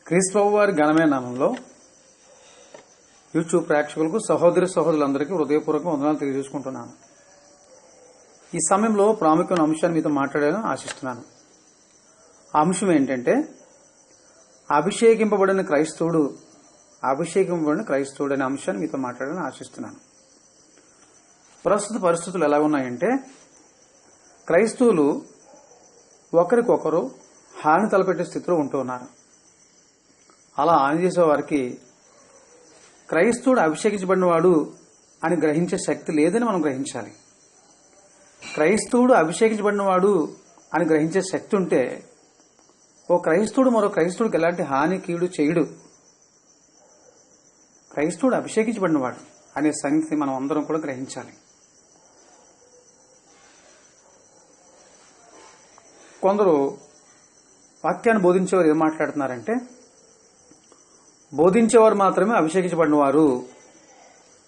క్రీస్తు వారి ఘనమైన నామంలో యూట్యూబ్ ప్రేక్షకులకు సహోదరులందరికీ హృదయపూర్వక వందనాలు తెలియజేసుకుంటున్నాను. ఈ సమయంలో ప్రాముఖ్యమైన అంశాన్ని మీతో మాట్లాడాలని ఆశిస్తున్నాను. ఆ అంశం ఏంటంటే అభిషేకింపబడిన క్రైస్తవుడు అనే అంశాన్ని మీతో మాట్లాడాలని ఆశిస్తున్నాను. ప్రస్తుత పరిస్థితులు ఎలా ఉన్నాయంటే క్రైస్తవులు ఒకరికొకరు హాని తలపెట్టే స్థితిలో ఉంటూ ఉన్నారు. అలా హాని చేసే వారికి క్రైస్తవుడు అభిషేకించబడినవాడు అని గ్రహించే శక్తి లేదని మనం గ్రహించాలి. క్రైస్తవుడు అభిషేకించబడినవాడు అని గ్రహించే శక్తి ఉంటే ఓ క్రైస్తవుడు మరో క్రైస్తవుడికి ఎలాంటి హాని కీడు చేయడు. క్రైస్తవుడు అభిషేకించబడినవాడు అనే సంగతి మనం అందరం కూడా గ్రహించాలి. కొందరు వాక్యాన్ని బోధించేవారు ఏం మాట్లాడుతున్నారంటే బోధించేవారు మాత్రమే అభిషేకించబడినవారు,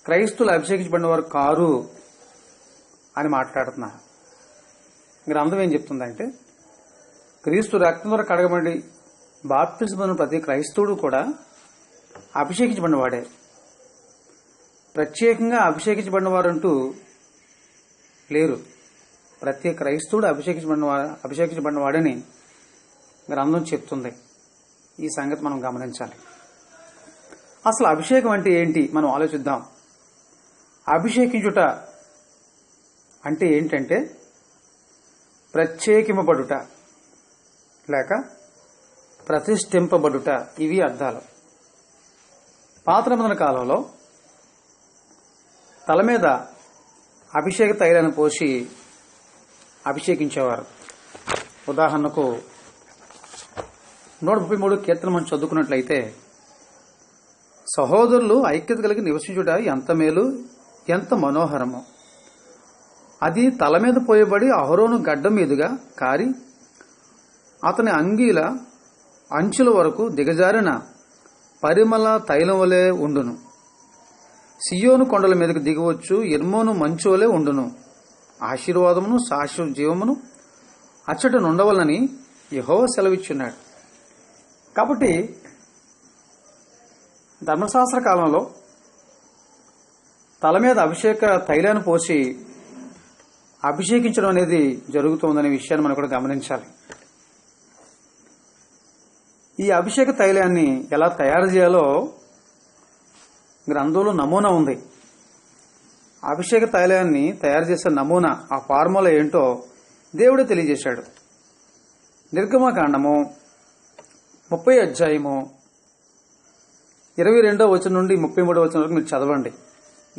క్రైస్తువులు అభిషేకించబడినవారు కారు అని మాట్లాడుతున్నారు. గ్రంథం ఏం చెప్తుందంటే క్రీస్తు రక్తం ద్వారా కడగబడి బాప్తిస్మం ప్రతి క్రైస్తవుడు కూడా అభిషేకించబడినవాడే. ప్రత్యేకంగా అభిషేకించబడినవారంటూ లేరు. ప్రతి క్రైస్తవుడు అభిషేకించబడినవాడని గ్రంథం చెప్తుంది. ఈ సంగతి మనం గమనించాలి. అసలు అభిషేకం అంటే ఏంటి మనం ఆలోచిద్దాం. అభిషేకించుట అంటే ఏంటంటే ప్రత్యేకింపబడుట లేక ప్రతిష్ఠింపబడుట, ఇవి అర్థాలు. పాత నిబంధన కాలంలో తల మీద అభిషేక తైలాన్ని పోసి అభిషేకించేవారు. ఉదాహరణకు 133 కీర్తన మనం చదువుకున్నట్లయితే సహోదరులు ఐక్యత కలిగి నివసించుట ఎంత మేలు, ఎంత మనోహరము. అది తల మీద పోయబడి అహరోను గడ్డ మీదుగా కారి అతని అంగీల అంచుల వరకు దిగజారిన పరిమళ తైలం వలె ఉండును. సియోను కొండల మీదకి దిగవచ్చు, ఎర్మోను మంచు వలె ఉండును. ఆశీర్వాదమును శాశ్వత జీవమును అచ్చట నుండవలనని యెహోవా సెలవిచ్చున్నాడు. కాబట్టి ధర్మశాస్త్ర కాలంలో తల మీద అభిషేక తైలాన్ని పోసి అభిషేకించడం అనేది జరుగుతుందనే విషయాన్ని మనం కూడా గమనించాలి. ఈ అభిషేక తైలాన్ని ఎలా తయారు చేయాలో గ్రంథంలో నమూనా ఉంది. అభిషేక తైలాన్ని తయారు చేసే నమూనా, ఆ ఫార్ములా ఏంటో దేవుడే తెలియజేశాడు. నిర్గమకాండము 30 అధ్యాయము 22వ వచనం నుండి 33వ వచనం వరకు మీరు చదవండి.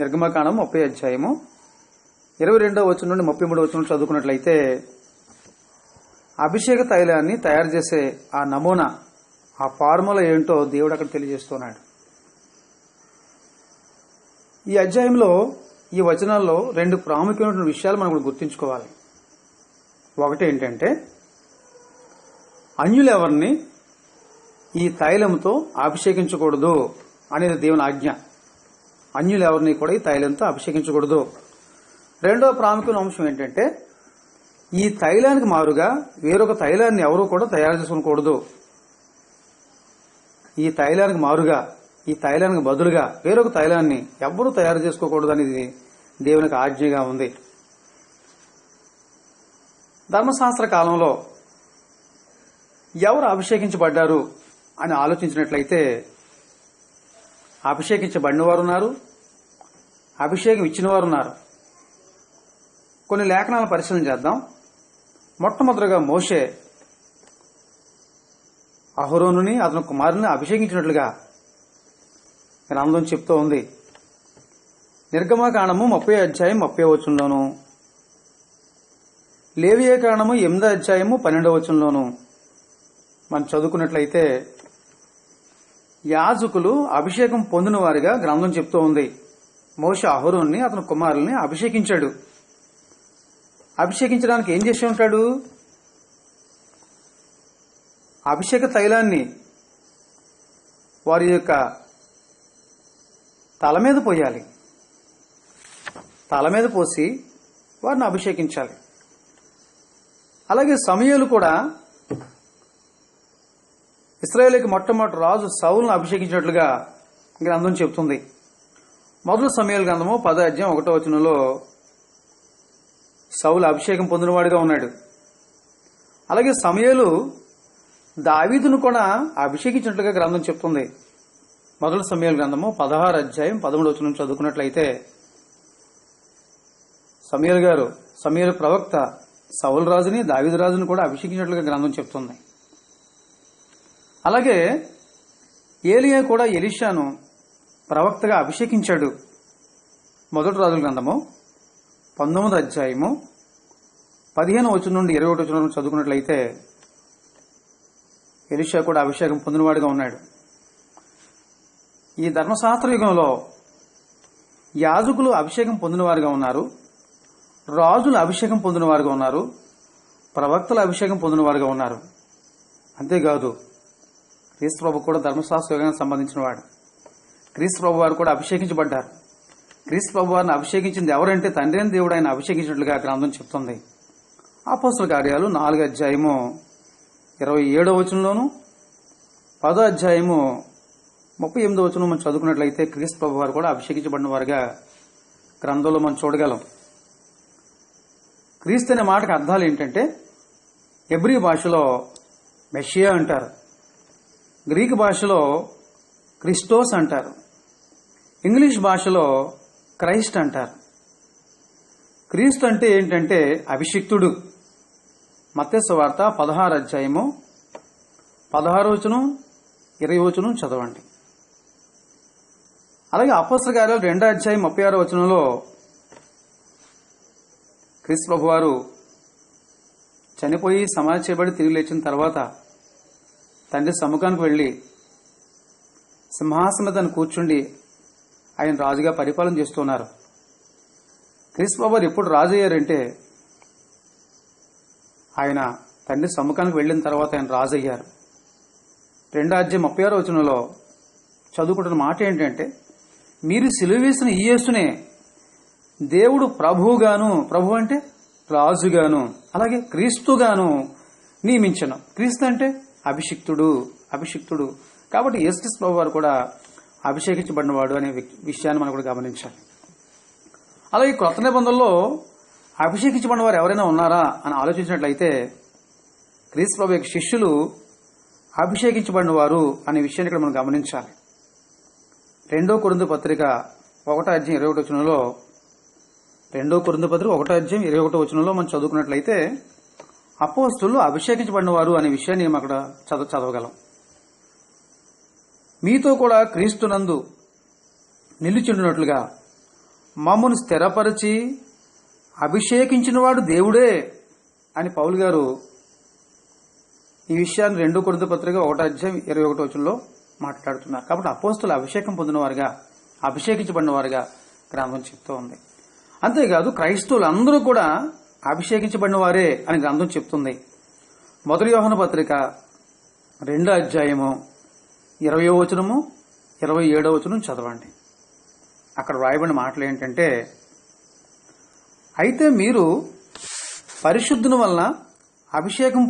నిర్గమకాండం 30 అధ్యాయము 22వ వచనం నుండి 33వ వచనం చదువుకున్నట్లయితే అభిషేక తైలాన్ని తయారు చేసే ఆ నమూనా, ఆ ఫార్ములా ఏంటో దేవుడు అక్కడ తెలియజేస్తున్నాడు. ఈ అధ్యాయంలో ఈ వచనాల్లో 2 ప్రాముఖ్యమైన విషయాలు మనం గుర్తుంచుకోవాలి. ఒకటి ఏంటంటే అన్యులెవరిని ఈ తైలంతో అభిషేకించకూడదు అనేది దేవుని ఆజ్ఞ. అన్యులెవరిని కూడా ఈ తైలంతో అభిషేకించకూడదు. రెండవ ప్రాముఖ్యమైన అంశం ఏంటంటే ఈ తైలానికి మారుగా వేరొక తైలాన్ని ఎవరూ కూడా తయారు చేసుకోకూడదు. ఈ తైలానికి మారుగా, ఈ తైలానికి బదులుగా వేరొక తైలాన్ని ఎవ్వరూ తయారు చేసుకోకూడదు అనేది దేవునికి ఆజ్ఞగా ఉంది. ధర్మశాస్త్ర కాలంలో ఎవరు అభిషేకించబడ్డారు అని ఆలోచించినట్లయితే అభిషేకించబడిన వారు ఉన్నారు, అభిషేకం ఇచ్చిన వారు ఉన్నారు. కొన్ని లేఖనాల పరిశీలన చేద్దాం. మొట్టమొదటిగా మోషే అహరోనుని అతని కుమారుని అభిషేకించినట్లుగా గ్రంథం చెప్తూ ఉంది. నిర్గమకాండము 30 అధ్యాయం 30వ వచనంలోను, లేవియకాండము 8వ అధ్యాయము 12వ వచనంలోను మనం చదువుకున్నట్లయితే యాజకులు అభిషేకం పొందిన వారిగా గ్రంథం చెప్తూ ఉంది. మోషే అహరోనుని అతని కుమారుల్ని అభిషేకించాడు. అభిషేకించడానికి ఏం చేసి ఉంటాడు? అభిషేక తైలాన్ని వారి యొక్క తల మీద పోయాలి. తల మీద పోసి వారిని అభిషేకించాలి. అలాగే సమూయేలు కూడా ఇశ్రాయేలుకి మొట్టమొదటి రాజు సౌలును అభిషేకించినట్లుగా గ్రంథం చెబుతుంది. మొదటి సమూయేలు గ్రంథము 10:1 సౌలు అభిషేకం పొందినవాడిగా ఉన్నాడు. అలాగే సమూయేలు దావీదును కూడా అభిషేకించినట్లుగా గ్రంథం చెప్తుంది. మొదటి సమూయేలు గ్రంథము 16:13 చదువుకున్నట్లయితే సమూయేలు ప్రవక్త సౌలు రాజుని దావీదు రాజుని కూడా అభిషేకించినట్లుగా గ్రంథం చెప్తుంది. అలాగే ఏలియా కూడా ఎలీషాను ప్రవక్తగా అభిషేకించాడు. మొదటి రాజుల గ్రంథము 19:15 నుండి 21 చదువుకున్నట్లయితే ఎలీషా కూడా అభిషేకం పొందినవాడిగా ఉన్నాడు. ఈ ధర్మశాస్త్ర యుగంలో యాజకులు అభిషేకం పొందినవారుగా ఉన్నారు, రాజులు అభిషేకం పొందినవారుగా ఉన్నారు, ప్రవక్తలు అభిషేకం పొందినవారుగా ఉన్నారు. అంతేకాదు క్రీస్తు ప్రభు కూడా ధర్మశాస్త్ర యుగానికి సంబంధించిన వాడు. క్రీస్తు ప్రభు వారు కూడా అభిషేకించబడ్డారు. క్రీస్తు ప్రభు వారిని అభిషేకించింది ఎవరంటే తండ్రి అయిన దేవుడు ఆయన అభిషేకించినట్లుగా గ్రంథం చెప్తుంది. అపోస్తల కార్యాలు 4:27 10:38 మనం చదువుకున్నట్లయితే క్రీస్తు ప్రభు వారు కూడా అభిషేకించబడిన వారుగా గ్రంథంలో మనం చూడగలం. క్రీస్తు అనే మాటకు అర్థాలు ఏంటంటే హెబ్రీ భాషలో మెషియా అంటారు, గ్రీక్ భాషలో క్రిస్టోస్ అంటారు, ఇంగ్లీష్ భాషలో క్రైస్ట్ అంటారు. క్రీస్తు అంటే ఏంటంటే అభిషిక్తుడు. మత్తయి సువార్త 16:16-20 చదవండి. అలాగే అపోస్తల కార్యాలు 2:36 క్రీస్తు ప్రభు వారు చనిపోయి సమాధి చేయబడి తిరిగి లేచిన తర్వాత తండ్రి సముఖానికి వెళ్లి సింహాసనం మీద కూర్చుండి ఆయన రాజుగా పరిపాలన చేస్తున్నారు. క్రీస్తు ప్రభు వారు ఎప్పుడు రాజు అయ్యారంటే ఆయన తండ్రి సముఖానికి వెళ్లిన తర్వాత ఆయన రాజు అయ్యారు. 2:36 చదువుకుంటున్న మాట ఏంటంటే మీరు సిలువ వేసిన ఈ యేసునే దేవుడు ప్రభువుగాను, ప్రభు అంటే రాజుగాను, అలాగే క్రీస్తుగాను నియమించను. క్రీస్తు అంటే అభిషిక్తుడు. కాబట్టి యేసుక్రీస్తు ప్రభు వారు కూడా అభిషేకించబడినవాడు అనే విషయాన్ని మనం కూడా గమనించాలి. అలాగే క్రొత్త నిబంధనలో అభిషేకించబడిన వారు ఎవరైనా ఉన్నారా అని ఆలోచించినట్లయితే క్రీస్తు ప్రభు యొక్క శిష్యులు అభిషేకించబడిన వారు అనే విషయాన్ని ఇక్కడ మనం గమనించాలి. 2 కొరింథీ పత్రిక 1:21 2 కొరింథీ పత్రిక 1:21 మనం చదువుకున్నట్లయితే అపోస్తలులు అభిషేకించబడిన వారు అనే విషయాన్ని మనం అక్కడ చదవగలం. మీతో కూడా క్రీస్తునందు నిలిచిండునట్లుగా మమ్మను స్థిరపరిచి అభిషేకించిన వాడు దేవుడే అని పౌలు గారు ఈ విషయాన్ని 2 కొరింథీ పత్రిక 1:21 మాట్లాడుతున్నారు. కాబట్టి అపోస్తలు అభిషేకం పొందిన వారుగా, అభిషేకించబడిన వారుగా గ్రంథం చెప్తూ ఉంది. అంతేకాదు క్రైస్తవులు అందరూ కూడా అభిషేకించబడిన వారే అని గ్రంథం చెప్తుంది. మొదటి యోహాను పత్రిక 2:20-27 చదవండి. అక్కడ వ్రాయబడిన మాటలు ఏంటంటే అయితే మీరు పరిశుద్ధుని వలన అభిషేకం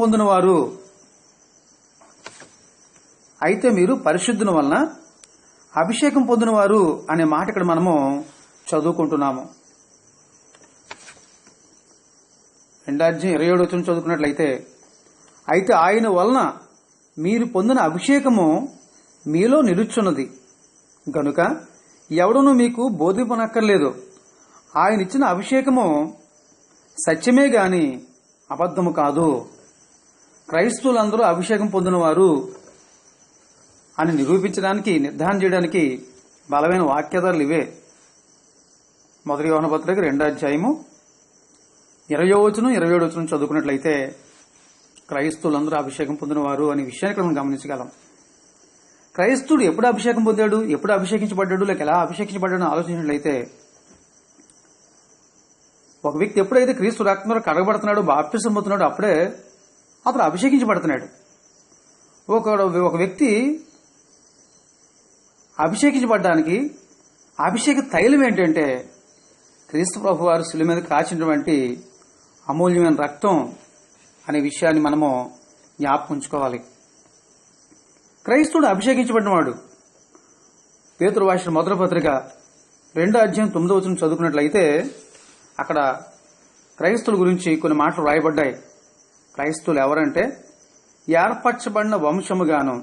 పొందినవారు అనే మాట ఇక్కడ మనము చదువుకుంటున్నాము. 2:27 చదువుకున్నట్లయితే అయితే ఆయన వలన మీరు పొందిన అభిషేకము మీలో నిలుచున్నది గనుక ఎవడనూ మీకు బోధింపనక్కర్లేదు. ఆయన ఇచ్చిన అభిషేకము సత్యమే గాని అబద్ధము కాదు. క్రైస్తవులందరూ అభిషేకం పొందినవారు అని నిరూపించడానికి, నిర్ధారణ చేయడానికి బలమైన వాక్యాధారాలు ఇవే. మొదటి యోహాను పత్రిక 2:20-27 చదువుకున్నట్లయితే క్రైస్తవులందరూ అభిషేకం పొందినవారు అనే విషయాన్ని ఇక్కడ మనం గమనించగలం. క్రైస్తవుడు ఎప్పుడు అభిషేకం పొందాడు, ఎప్పుడు అభిషేకించబడ్డాడు, లేక ఎలా అభిషేకించబడ్డాడు ఆలోచించినట్లయితే ఒక వ్యక్తి ఎప్పుడైతే క్రీస్తు రక్తంలో కడగబడుతున్నాడో, బాప్తిసం పొందుతున్నాడో అప్పుడే అతను అభిషేకించబడుతున్నాడు. ఒక వ్యక్తి అభిషేకించబడ్డానికి అభిషేక తైలం ఏంటంటే క్రీస్తు ప్రభు వారు శిలువ మీద కాచినటువంటి అమూల్యమైన రక్తం అనే విషయాన్ని మనము జ్ఞాపకం ఉంచుకోవాలి. క్రైస్తవుడు అభిషేకించబడినవాడు. పేతురు రాసిన మొదటి పత్రిక 2:9 చదువుకున్నట్లయితే అక్కడ క్రైస్తవుల గురించి కొన్ని మాటలు రాయబడ్డాయి. క్రైస్తవులు ఎవరంటే ఏర్పరచబడిన వంశముగాను,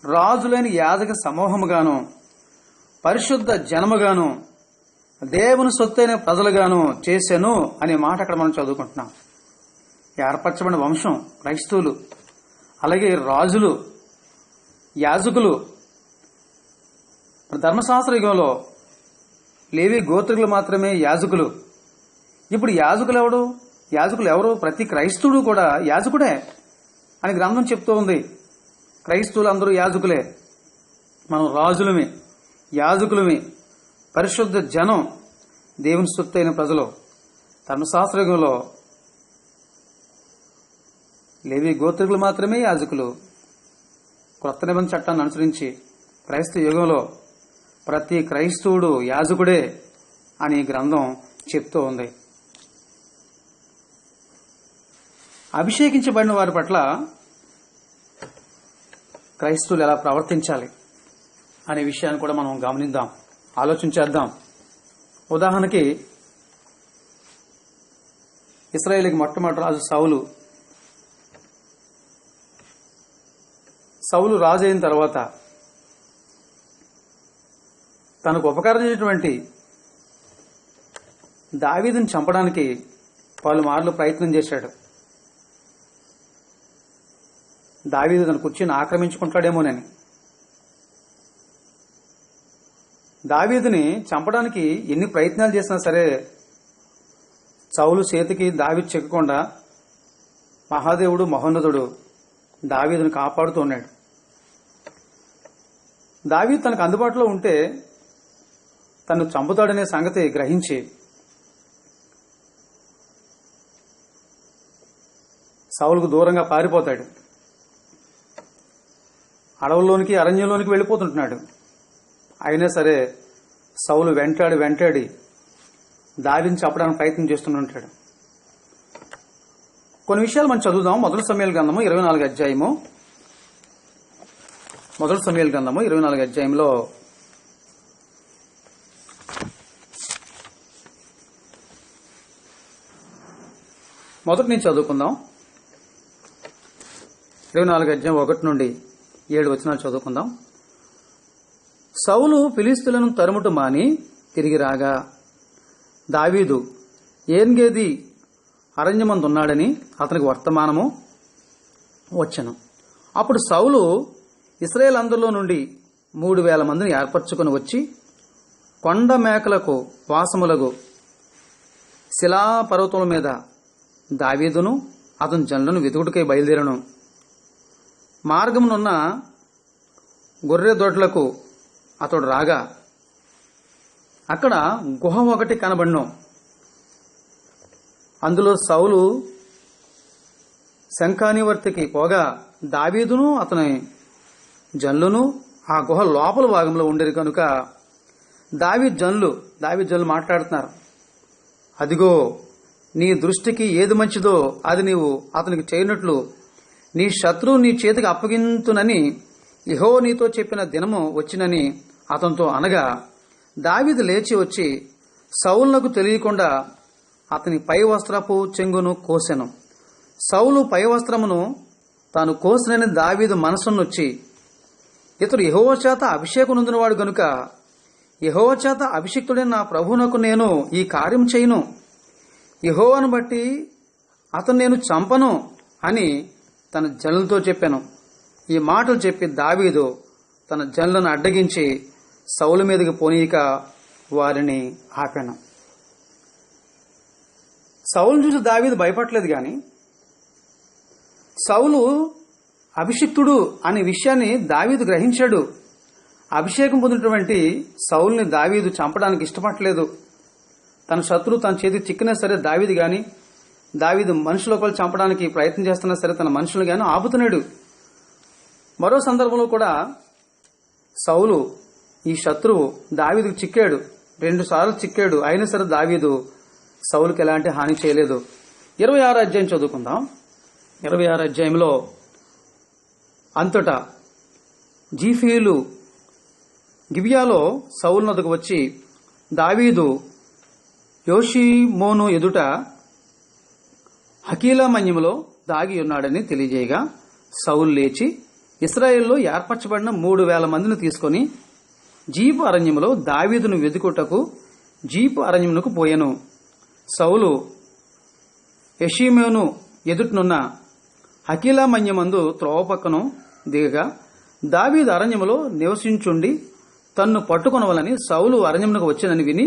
రాజులేని యాజక సమూహముగాను, పరిశుద్ధ జనముగాను, దేవుని సొత్తైన ప్రజలుగాను చేసెను అనే మాట అక్కడ మనం చదువుకుంటున్నాం. ఏర్పరచబడిన వంశం క్రైస్తవులు, అలాగే రాజులు, యాజకులు. ధర్మశాస్త్ర యుగంలో లేవి గోత్రికులు మాత్రమే యాజకులు. ఇప్పుడు యాజకులు ఎవరు? ప్రతి క్రైస్తవుడు కూడా యాజకుడే అని గ్రంథం చెప్తూ ఉంది. క్రైస్తవులు అందరూ యాజకులే. మనం రాజులమే, యాజకులమే, పరిశుద్ధ జనం, దేవుని సొత్తైన ప్రజలు. ధర్మశాస్త్ర యుగంలో లేవి గోత్రికులు మాత్రమే యాజకులు. క్రొత్త నిబంధన చట్టాన్ని అనుసరించి క్రైస్తవ యుగంలో ప్రతి క్రైస్తవుడు యాజకుడే అని గ్రంథం చెప్తూ ఉంది. అభిషేకించబడిన వారి పట్ల క్రైస్తవులు ఎలా ప్రవర్తించాలి అనే విషయాన్ని కూడా మనం గమనిద్దాం, ఆలోచించేద్దాం. ఉదాహరణకి ఇశ్రాయేలుకి మొట్టమొదటి రాజు సౌలు రాజు అయిన తర్వాత తనకు ఉపకారం చేసినటువంటి దావీదుని చంపడానికి పలుమార్లు ప్రయత్నం చేశాడు. దావీదు తన కుర్చీని ఆక్రమించుకుంటాడేమోనని. దావీదుని చంపడానికి ఎన్ని ప్రయత్నాలు చేసినా సరే సౌలు చేతికి దావీదు చిక్కకుండా మహాదేవుడు మహోన్నతుడు దావీదుని కాపాడుతూ ఉన్నాడు. దావీదు తనకు అందుబాటులో ఉంటే తను చంపుతాడనే సంగతి గ్రహించి సౌలుకు దూరంగా పారిపోతాడు. అడవుల్లోనికి, అరణ్యంలోనికి వెళ్ళిపోతుంటున్నాడు. అయినా సరే సౌలు వెంటాడి దావీదుని చంపడానికి ప్రయత్నం చేస్తుంటాడు. కొన్ని విషయాలు మనం చదువుదాం. మొదటి సమూయేలు గ్రంథము 24 అధ్యాయము. మొదటి సమూయేలు గ్రంథము 24 అధ్యాయంలో మొదటి నుంచి చదువుకుందాం. 24 అధ్యాయం 1 నుండి 7 వచనాలు చదువుకుందాం. సౌలు ఫిలిష్తీయులను తరుముట మాని తిరిగి రాగా దావీదు ఏన్గేది అరణ్యమందున్నాడని అతనికి వర్తమానము వచ్చెను. అప్పుడు సౌలు ఇశ్రాయేలు అందరిలో నుండి 3,000 మందిని ఏర్పరచుకుని వచ్చి కొండ మేకలకు వాసములగు శిలాపర్వతముల మీద దావీదును అతని జనులను వెతుకుటకై బయలుదేరను. మార్గమునున్న గొర్రె దొడ్లకు అతడు రాగా అక్కడ గుహ ఒకటి కనబడిను. అందులో సౌలు శంఖానివర్తికి పోగా దావీదును అతని జనులను ఆ గుహ లోపల భాగంలో ఉండేది కనుక దావీదు జనులు మాట్లాడుతున్నారు. అదిగో, నీ దృష్టికి ఏది మంచిదో అది నీవు అతనికి చేయనట్లు నీ శత్రువు నీ చేతికి అప్పగింతునని యెహోవా నీతో చెప్పిన దినము వచ్చినని అతనితో అనగా దావీదు లేచి వచ్చి సౌలునకు తెలియకుండా అతని పై వస్త్రపు చెంగును కోసెను. సౌలు పై వస్త్రమును తాను కోసినని దావీదు మనసునొచ్చి ఇతడు యెహోవా చేత అభిషేకం నొందినవాడు గనుక యెహోవా చేత అభిషిక్తుడైన నా ప్రభువునకు నేను ఈ కార్యం చేయను, యెహోవాను బట్టి అతను నేను చంపను అని తన జనులతో చెప్పాను. ఈ మాటలు చెప్పి దావీదు తన జనులను అడ్డగించి సౌలు మీదకి పోనీయక వారిని ఆపాను. సౌలును చూసి దావీదు భయపడలేదు, గాని సౌలు అభిషిక్తుడు అనే విషయాన్ని దావీదు గ్రహించాడు. అభిషేకం పొందినటువంటి సౌలుని దావీదు చంపడానికి ఇష్టపడలేదు. తన శత్రువు తన చేతికి చిక్కినా సరే దావీదు మనుషుల ఒకరు చంపడానికి ప్రయత్నం చేస్తున్నా సరే తన మనుషులు గాని ఆపుతున్నాడు. మరో సందర్భంలో కూడా సౌలు ఈ శత్రువు దావీదుకు చిక్కాడు, 2 సార్లు చిక్కాడు. అయినా సరే దావీదు సౌలుకి ఎలాంటి హాని చేయలేదు. 26 అధ్యాయం చదువుకుందాం. 26 అధ్యాయంలో అంతటా జీఫీలు గిబియాలో సౌలు నొద్దకు వచ్చి, దావీదు యోషిమోను ఎదుట హకీలా మన్యములో దాగి ఉన్నాడని తెలియజేయగా, సౌలు లేచి ఇశ్రాయేలులో ఏర్పరచబడిన 3,000 మందిని తీసుకుని జీపు అరణ్యములో దావీదును వెదుకుటకు జీపు అరణ్యమునకు పోయెను. సౌలు యెషీమోను ఎదుటనున్న హకీలా మన్యమందు త్రోవ పక్కను దిగగా, దావీదు అరణ్యములో నివసించుండి తన్ను పట్టుకొనవలని సౌలు అరణ్యమునకు వచ్చినని విని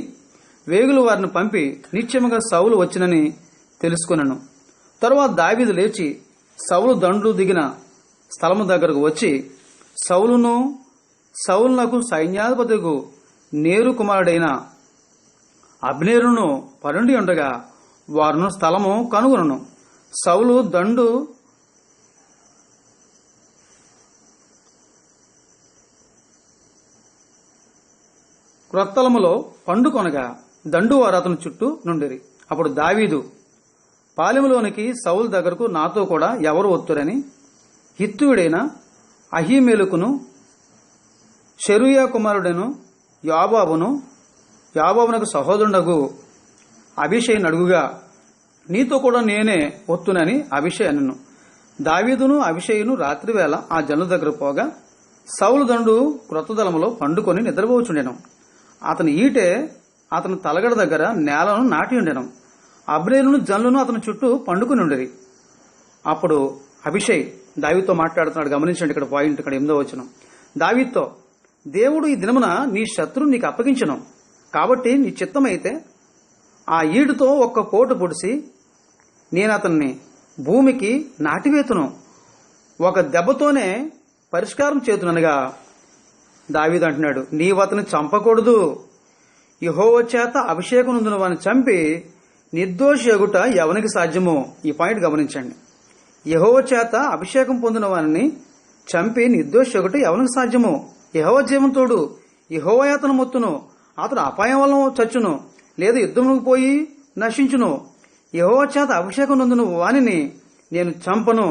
వేగులు వారిని పంపి నిశ్చయముగా సౌలు వచ్చినని తెలుసుకొనెను. తరువాత దావీదు లేచి సౌలు దండు దిగిన స్థలము దగ్గరకు వచ్చి, సౌలునకు సైన్యాధిపతికు నేరు కుమారుడైన అబ్నేరును పరుండి ఉండగా వారును స్థలము కనుగొనను. సౌలు దండు క్రొత్తలములో పండుకొనగా దండు వారు అతని చుట్టూ నుండిరి. అప్పుడు దావీదు పాలెములోనికి సౌలు దగ్గరకు నాతో కూడా ఎవరు వత్తురని హిత్తీయుడైన అహీమెలకును షెరూయా కుమారుడైన యాబాబునకు సహోదరుడగు అభిషేయుని అడుగుగా, నీతో కూడా నేనే వత్తునని అభిషేయ్ అనెను. దావీదును అభిషేయును రాత్రివేళ ఆ జనుల దగ్గర పోగా సౌలు దండు క్రొత్త దళములో పండుకొని నిద్రపోచుండెను. అతని ఈటె అతని తలగడ దగ్గర నేలను నాటి ఉండెను. అబ్నేరును జనులను అతని చుట్టూ పండుకుని ఉండేది. అప్పుడు అభిషేయ్ దావీదుతో మాట్లాడుతున్నాడు. గమనించండి, ఇక్కడ పాయింట్, ఇక్కడ 8వ వచనం. దావీదుతో, దేవుడు ఈ దినమున నీ శత్రువు నీకు అప్పగించను, కాబట్టి నీ చిత్తమైతే ఆ ఈడుతో ఒక్క పోటు పొడిసి నేను అతన్ని భూమికి నాటివేతును, ఒక దెబ్బతోనే పరిష్కారం చేతుననగా, దావీదు అంటున్నాడు, నీవు అతను చంపకూడదు. యెహోవా చేత అభిషేకం నొందిన వారిని చంపి నిర్దోషి అగుట ఎవనికి సాధ్యమో? ఈ పాయింట్ గమనించండి. యెహోవా చేత అభిషేకం పొందిన వారిని చంపి నిర్దోషి అగుట ఎవనికి సాధ్యమో? యెహోవా జీవంతోడు, యెహోవా అతను మొత్తును, అతను అపాయం వల్ల చచ్చును, లేదా యుద్ధములకు పోయి నశించును. యెహోవా చేత అభిషేకం నొందిన వానిని నేను చంపను.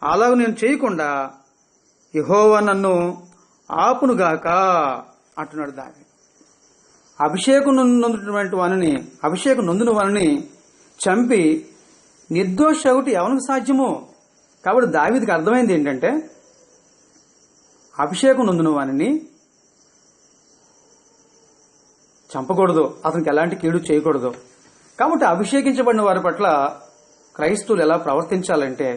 అలాగ నేను చేయకుండా యెహోవా నన్ను ఆపునుగాక అంటున్నాడు దావీదు. అభిషేకం నొందిన వానిని చంపి నిర్దోష ఒకటి ఎవరికి సాధ్యమో? కాబట్టి దావీదుకి అర్థమైంది ఏంటంటే, అభిషేకం నొందిన వానిని చంపకూడదు, అతనికి ఎలాంటి కీడు చేయకూడదు. కాబట్టి అభిషేకించబడిన వారి పట్ల క్రైస్తవులు ఎలా ప్రవర్తించాలంటే,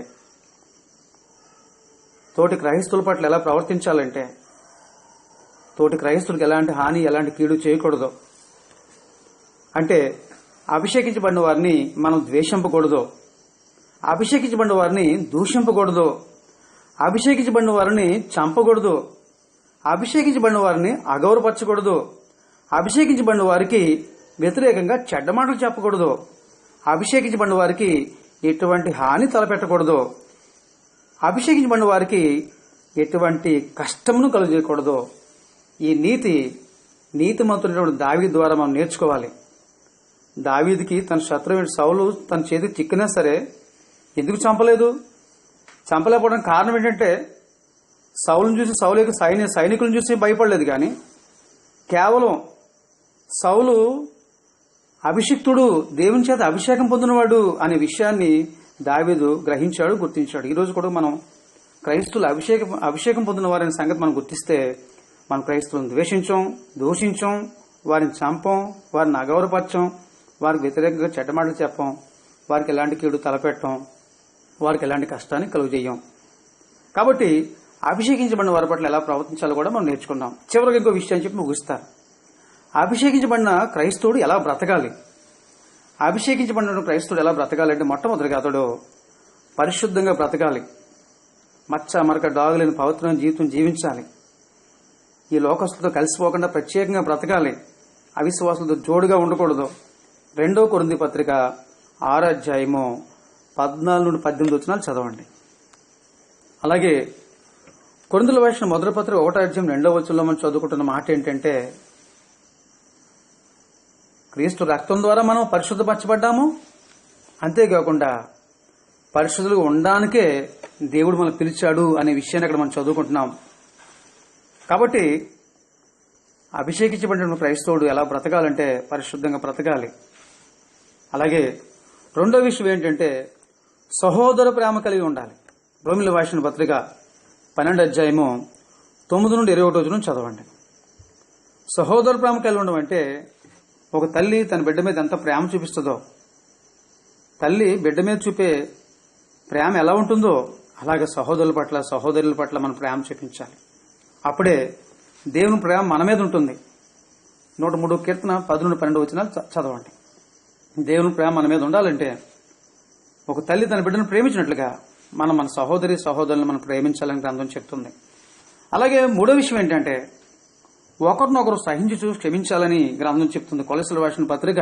తోటి క్రైస్తవుల పట్ల ఎలా ప్రవర్తించాలంటే, తోటి క్రైస్తవులకు ఎలాంటి హాని, ఎలాంటి కీడు చేయకూడదు. అంటే అభిషేకించబడిన వారిని మనం ద్వేషింపకూడదు, అభిషేకించబడిన వారిని దూషింపకూడదు, అభిషేకించబడిన వారిని చంపకూడదు, అభిషేకించబడిన వారిని అగౌరవపరచకూడదు, అభిషేకించబడిన వారికి వ్యతిరేకంగా చెడ్డ మాటలు చెప్పకూడదు, అభిషేకించబడిన వారికి ఎటువంటి హాని తలపెట్టకూడదు, అభిషేకించబడిన వారికి ఎటువంటి కష్టమును కలుగజేయకూడదు. ఈ నీతిమంతుడైన దావీదు ద్వారా మనం నేర్చుకోవాలి. దావీదుకి తన శత్రువు సౌలు తన చేతికి చిక్కినా సరే ఎందుకు చంపలేదు? చంపలేకపోవడానికి కారణం ఏంటంటే, సౌలును చూసి, సౌలు యొక్క సైనికులను చూసి భయపడలేదు. కానీ కేవలం సౌలు అభిషిక్తుడు, దేవుని చేత అభిషేకం పొందినవాడు అనే విషయాన్ని దావీదు గ్రహించాడు, గుర్తించాడు. ఈరోజు కూడా మనం క్రైస్తవులు అభిషేకం పొందిన వారనే సంగతి మనం గుర్తిస్తే, మనం క్రైస్తవులను ద్వేషించం, దూషించం, వారిని చంపం, వారిని అగౌరవపరచం, వారికి వ్యతిరేకంగా చెడ్డమాటలు చెప్పం, వారికి ఎలాంటి కీడు తలపెట్టం, వారికి ఎలాంటి కష్టాన్ని కలుగజేయం. కాబట్టి అభిషేకించబడిన వారి పట్ల ఎలా ప్రవర్తించాలో కూడా మనం నేర్చుకున్నాం. చివరికి ఇంకో విషయం చెప్పి ముగిస్తారు. అభిషేకించబడిన క్రైస్తవుడు ఎలా బ్రతకాలి? అభిషేకించబడిన క్రైస్తవుడు ఎలా బ్రతకాలంటే, మొట్టమొదటిగా అతడు పరిశుద్ధంగా బ్రతకాలి. మచ్చ మరక డాగులేని పవిత్రమైన జీవితం జీవించాలి. ఈ లోకస్తులతో కలిసిపోకుండా ప్రత్యేకంగా బ్రతకాలి. అవిశ్వాసులతో జోడుగా ఉండకూడదు. 2 కొరింథీ పత్రిక 6వ అధ్యాయము 14 నుండి 18 వచనాలు చదవండి. అలాగే కొరింథీయుల రాసిన మొదటి పత్రిక 1వ అధ్యాయం 2వ వచనంలో మనం చదువుకుంటున్న మాట ఏంటంటే, క్రీస్తు రక్తం ద్వారా మనం పరిశుద్ధపరచబడ్డాము, అంతేకాకుండా పరిశుద్ధులుగా ఉండడానికే దేవుడు మనల్ని పిలిచాడు అనే విషయాన్ని అక్కడ మనం చదువుకుంటున్నాం. కాబట్టి అభిషేకించబడిన క్రైస్తవుడు ఎలా బ్రతకాలంటే పరిశుద్ధంగా బ్రతకాలి. అలాగే రెండో విషయం ఏంటంటే సహోదర ప్రేమ కలిగి ఉండాలి. రోమిల రాసిన పత్రిక 12 అధ్యాయము 9 నుండి 21 నుంచి చదవండి. సహోదర ప్రేమ కలిగి ఉండడం అంటే ఒక తల్లి తన బిడ్డ మీద ఎంత ప్రేమ చూపిస్తుందో, తల్లి బిడ్డ మీద చూపే ప్రేమ ఎలా ఉంటుందో అలాగే సహోదరుల పట్ల మనం ప్రేమ చూపించాలి. అప్పుడే దేవుని ప్రేమ మన మీద ఉంటుంది. 103 కీర్తన 10 నుండి 12 వచనాలు చదవండి. దేవుని ప్రేమ మన మీద ఉండాలంటే ఒక తల్లి తన బిడ్డను ప్రేమించినట్లుగా మన సహోదరులను మనం ప్రేమించాలని గ్రంథం చెప్తుంది. అలాగే మూడో విషయం ఏంటంటే ఒకరినొకరు సహించుచు క్షమించాలని గ్రంథం చెప్తుంది. కొలస్సీయులకు రాసిన పత్రిక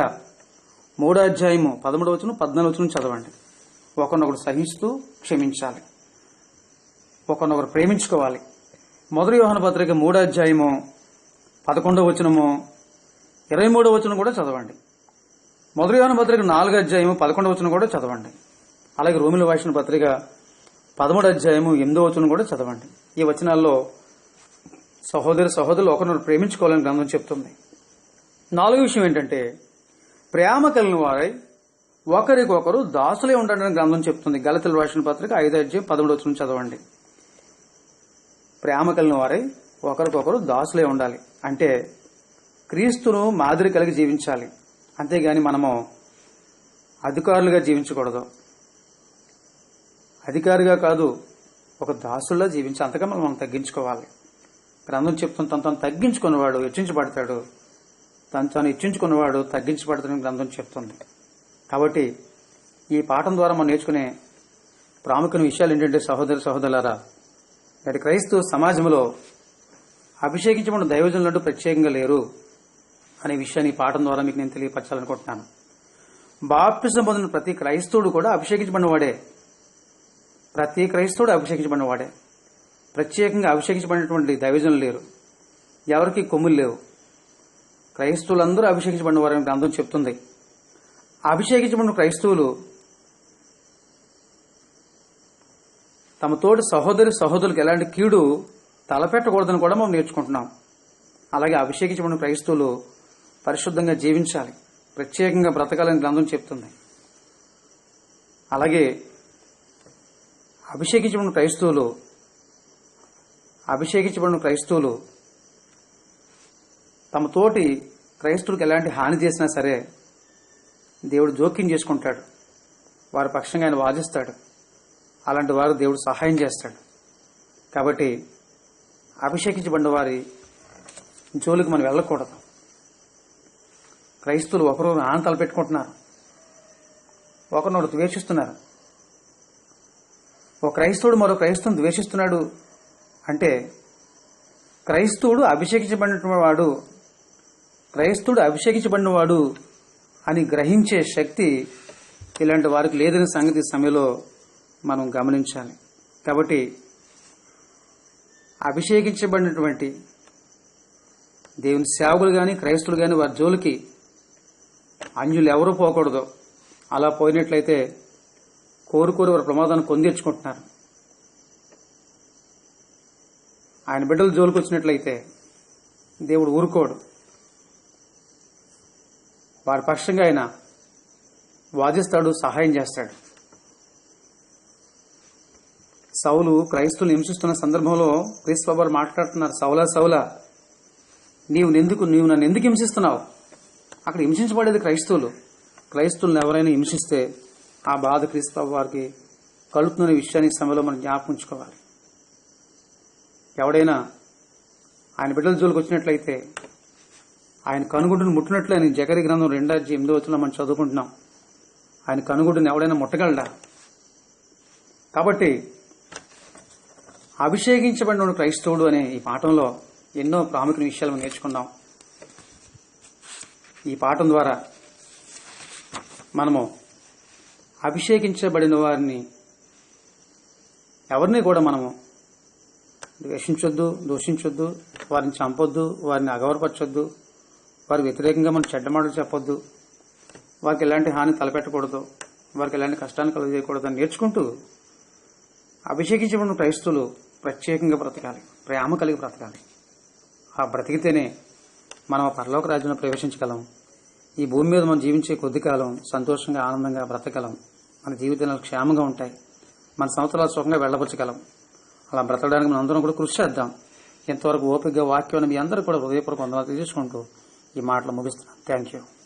3వ అధ్యాయము 13వ వచనం 14వ వచనం చదవండి. ఒకరినొకరు సహిస్తూ క్షమించాలి, ఒకరినొకరు ప్రేమించుకోవాలి. 1 యోహాను పత్రిక 3వ అధ్యాయము 11వ వచనము 23వ వచనం కూడా చదవండి. 1 యోహాను పత్రిక 4వ అధ్యాయము 11వ వచనం కూడా చదవండి. అలాగే రోమిల రాసిన పత్రిక 13వ అధ్యాయము 8వ వచనం కూడా చదవండి. ఈ వచనాల్లో సహోదరులు ఒకరినొకరు ప్రేమించుకోవాలని గ్రంథం చెప్తుంది. 4వ విషయం ఏంటంటే ప్రేమ కలిగిన వారై ఒకరికొకరు దాసులే ఉంటాడని గ్రంథం చెప్తుంది. గలతీయులకు రాసిన పత్రిక 5వ అధ్యాయం 13వ వచనం చదవండి. ప్రేమ కలిగిన వారై ఒకరికొకరు దాసులే ఉండాలి అంటే క్రీస్తును మాదిరి కలిగి జీవించాలి. అంతేగాని మనము అధికారులుగా జీవించకూడదు. అధికారిగా కాదు, ఒక దాసుల్లా జీవించి అంతగా మనం తగ్గించుకోవాలి. గ్రంథం చెప్తున్న తను తగ్గించుకున్నవాడు హెచ్చించబడతాడు, తను హెచ్చించుకున్నవాడు తగ్గించబడతాడని గ్రంథం చెప్తుంది. కాబట్టి ఈ పాఠం ద్వారా మనం నేర్చుకునే ప్రాముఖ్యమైన విషయాలు ఏంటంటే సహోదరులారా, నేటి క్రైస్తవ సమాజంలో అభిషేకించబడిన దైవజనులంటూ ప్రత్యేకంగా లేరు అనే విషయాన్ని ఈ పాఠం ద్వారా మీకు నేను తెలియపరచాలనుకుంటున్నాను. బాప్తిసం పొందిన ప్రతి క్రైస్తవుడు కూడా అభిషేకించబడినవాడే. ప్రతి క్రైస్తవుడు అభిషేకించబడినవాడే. ప్రత్యేకంగా అభిషేకించబడినటువంటి దైవజనులు లేరు, ఎవరికి కొమ్ములు లేవు. క్రైస్తవులందరూ అభిషేకించబడిన వారని గ్రంథం చెప్తుంది. అభిషేకించబడిన క్రైస్తవులు తమ తోటి సహోదరులకు ఎలాంటి కీడు తలపెట్టకూడదని కూడా మనం నేర్చుకుంటున్నాం. అలాగే అభిషేకించబడిన క్రైస్తవులు పరిశుద్ధంగా జీవించాలి, ప్రత్యేకంగా బ్రతకాలని గ్రంథం చెప్తుంది. అలాగే అభిషేకించబడిన క్రైస్తవులు తమ తోటి క్రైస్తవులకు ఎలాంటి హాని చేసినా సరే దేవుడు జోక్యం చేసుకుంటాడు, వారి పక్షంగా ఆయన వాదిస్తాడు. అలాంటి వారు దేవుడు సహాయం చేస్తాడు. కాబట్టి అభిషేకించబడిన వారి జోలికి మనం వెళ్ళకూడదు. క్రైస్తవులు ఒకరు ఆనంద తలపెట్టుకుంటున్నారు, ఒకరినొకరు ద్వేషిస్తున్నారు. ఒక క్రైస్తవుడు మరో క్రైస్తవుని ద్వేషిస్తున్నాడు అంటే క్రైస్తవుడు అభిషేకించబడిన వాడు అని గ్రహించే శక్తి ఇలాంటి వారికి లేదని సంగతి సమయంలో మనం గమనించాలి. కాబట్టి అభిషేకించబడినటువంటి దేవుని సేవకులు కానీ క్రైస్తవులు కానీ వారి జోలికి అన్యులు ఎవరూ పోకూడదు. అలా పోయినట్లయితే కోరుకోరు వారి ప్రమాదాన్ని కొని తెచ్చుకుంటున్నారు. ఆయన బిడ్డల జోలికి వచ్చినట్లయితే దేవుడు ఊరుకోడు, వారి పక్షంగా ఆయన వాదిస్తాడు, సహాయం చేస్తాడు. సౌలు క్రైస్తవులు హింసిస్తున్న సందర్భంలో క్రీస్తు వారు మాట్లాడుతున్నారు, సౌలా నీవు నన్ను ఎందుకు హింసిస్తున్నావు? అక్కడ హింసించబడేది క్రైస్తవులను ఎవరైనా హింసిస్తే ఆ బాధ క్రీస్తు వారికి కలుగుతున్న విషయాన్ని సమయంలో మనం జ్ఞాపకం ఉంచుకోవాలి. ఎవడైనా ఆయన బిడ్డల జోలికి వచ్చినట్లయితే ఆయన కనుగుడ్డును ముట్టినట్లు ఆయన జకరియా గ్రంథం 2వ అధ్యాయం 8వ వచనంలో మనం చదువుకుంటున్నాం. ఆయన కనుగుడ్డును ఎవడైనా ముట్టగలడా? కాబట్టి అభిషేకించబడిన క్రైస్తవుడు అనే ఈ పాఠంలో ఎన్నో ప్రాముఖ్యమైన విషయాలు మనం నేర్చుకున్నాం. ఈ పాఠం ద్వారా మనము అభిషేకించబడిన వారిని ఎవరిని కూడా మనము ద్వేషించొద్దు, దూషించొద్దు, వారిని చంపొద్దు, వారిని అగౌరవపరచొద్దు, వారికి వ్యతిరేకంగా మనం చెడ్డ మాటలు చెప్పొద్దు, వారికి ఎలాంటి హాని తలపెట్టకూడదు, వారికి ఎలాంటి కష్టాన్ని కలుగజేయకూడదు అని నేర్చుకుంటూ అభిషేకించబడిన క్రైస్తవులు ప్రత్యేకంగా బ్రతకాలి, ప్రేమ కలిగి బ్రతకాలి. ఆ బ్రతికితేనే మనం ఆ పరలోక రాజ్యంలో ప్రవేశించగలం. ఈ భూమి మీద మనం జీవించే కొద్ది కాలం సంతోషంగా ఆనందంగా బ్రతకగలం. మన జీవితాలు క్షేమంగా ఉంటాయి. మన సంవత్సరాలు సుఖంగా వెళ్ళబుచ్చగలం. అలా బ్రతకడానికి మనం అందరం కూడా కృషి చేద్దాం. ఎంతవరకు ఓపికగా వాక్యం మీ అందరూ కూడా హృదయపూర్వక వందనాలు తీసుకుంటూ ఈ మాటలు ముగిస్తున్నాను. Thank you.